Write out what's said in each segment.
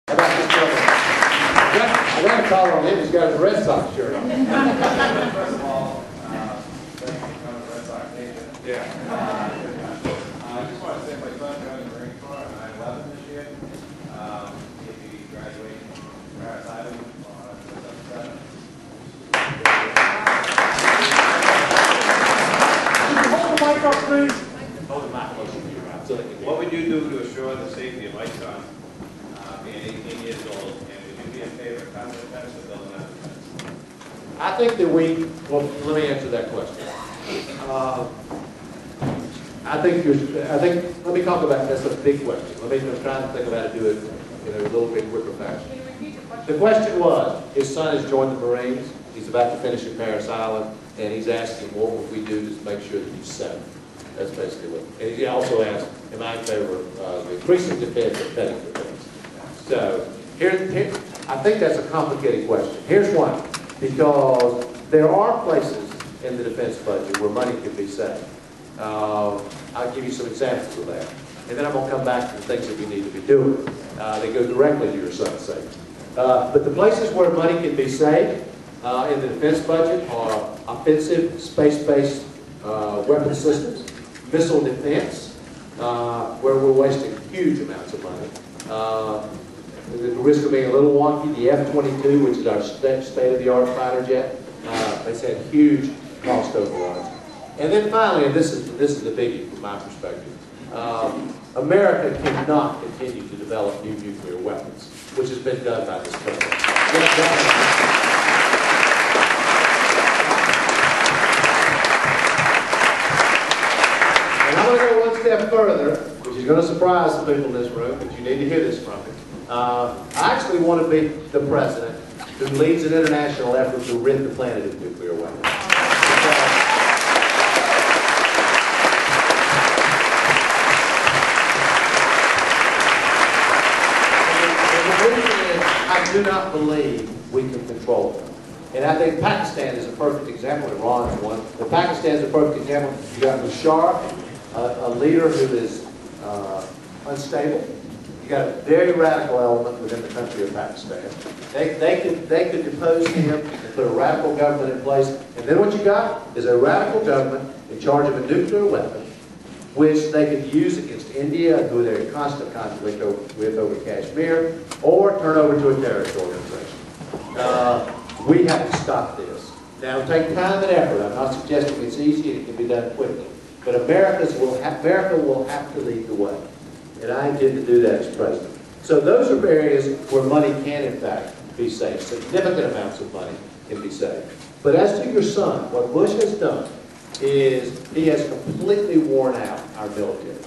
How about this brother? I got a collar on him. He's got his Red Sox shirt on. First of all, thank you for coming to Red Sox Nation. Yeah. I just want to say my son joined the Marine Corps on 9/11 this year. He'll be graduating from Paris Island on September 7th. Hold the mic up, please. Hold the mic closer to your mouth. What would you do to assure the safety of my son, being 18 years old, and would you be in favor of common defense or building up defense? I think that well, let me answer that question. Let me talk about, that's a big question. I'm trying to think about how to do it in a little bit quicker fashion. Can you repeat the question? The question was, his son has joined the Marines, he's about to finish at Paris Island, and he's asking what would we do to make sure that he's safe. That's basically what. And he also asked, am I in favor of increasing defense or cutting defense? So, here, I think that's a complicated question. Here's one, because there are places in the defense budget where money can be saved. I'll give you some examples of that. And then I'm going to come back to the things that we need to be doing that go directly to your son's safety. But the places where money can be saved in the defense budget are offensive space-based weapon systems, missile defense, where we're wasting huge amounts of money. The risk of being a little wonky, the F-22, which is our state-of-the-art fighter jet, it's had huge cost overruns. And then finally, and this is the biggie from my perspective, America cannot continue to develop new nuclear weapons, which has been done by this country. And I'm going to go one step further, which is going to surprise some people in this room, but you need to hear this from me. I actually want to be the president who leads an international effort to rid the planet of nuclear weapons. I do not believe we can control them. And I think Pakistan is a perfect example. Iran is one. But Pakistan is a perfect example. You got Bashar, a leader who is unstable. You got a very radical element within the country of Pakistan. They could depose him and put a radical government in place. And then what you got is a radical government in charge of a nuclear weapon, which they could use against India, who they're in constant conflict with over Kashmir, or turn over to a terrorist organization. We have to stop this. Now, it'll take time and effort. I'm not suggesting it's easy and it can be done quickly. But America will have to lead the way. And I intend to do that as president. So those are areas where money can, in fact, be saved. Significant amounts of money can be saved. But as to your son, what Bush has done is he has completely worn out our military.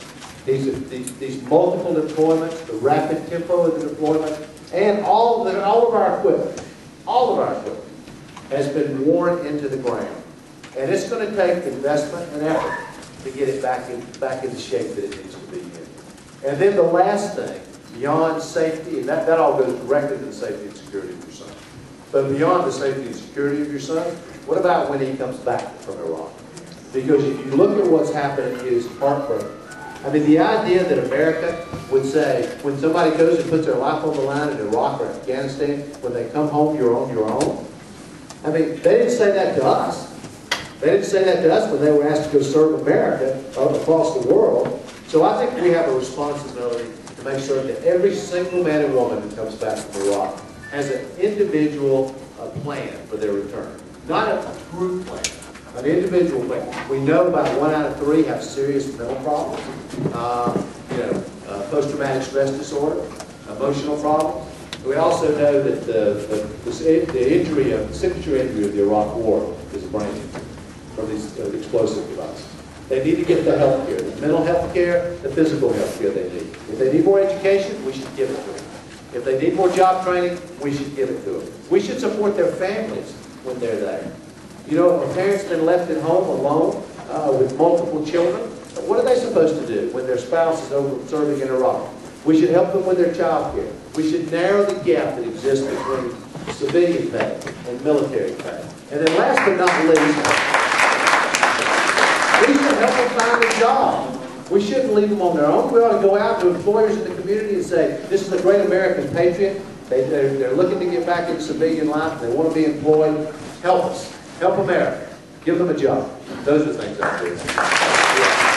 These multiple deployments, the rapid tempo of the deployment, and all of our equipment has been worn into the ground. And it's going to take investment and effort to get it back in the shape that it needs to be in. And then the last thing, beyond safety, and that all goes directly to the safety and security of your son. But beyond the safety and security of your son, what about when he comes back from Iraq? Because if you look at what's happening, it is heartbreaking. I mean, the idea that America would say, when somebody goes and puts their life on the line in Iraq or Afghanistan, when they come home, you're on your own. I mean, they didn't say that to us. They didn't say that to us when they were asked to go serve America across the world. So I think we have a responsibility to make sure that every single man and woman who comes back from Iraq has an individual plan for their return. Not a group plan, an individual plan. We know about 1 out of 3 have serious mental problems, post-traumatic stress disorder, emotional problems. We also know that the signature injury of the Iraq War is a brain injury from these explosive devices. They need to get the health care, the mental health care, the physical health care they need. If they need more education, we should give it to them. If they need more job training, we should give it to them. We should support their families when they're there. You know, if a parent's been left at home alone with multiple children, what are they supposed to do when their spouse is over serving in Iraq? We should help them with their child care. We should narrow the gap that exists between civilian pay and military pay. And then last but not least, we should help them find a job. We shouldn't leave them on their own. We ought to go out to employers in the community and say, this is a great American patriot. They're looking to get back into civilian life. They want to be employed. Help us. Help America. Give them a job. Those are the things I do.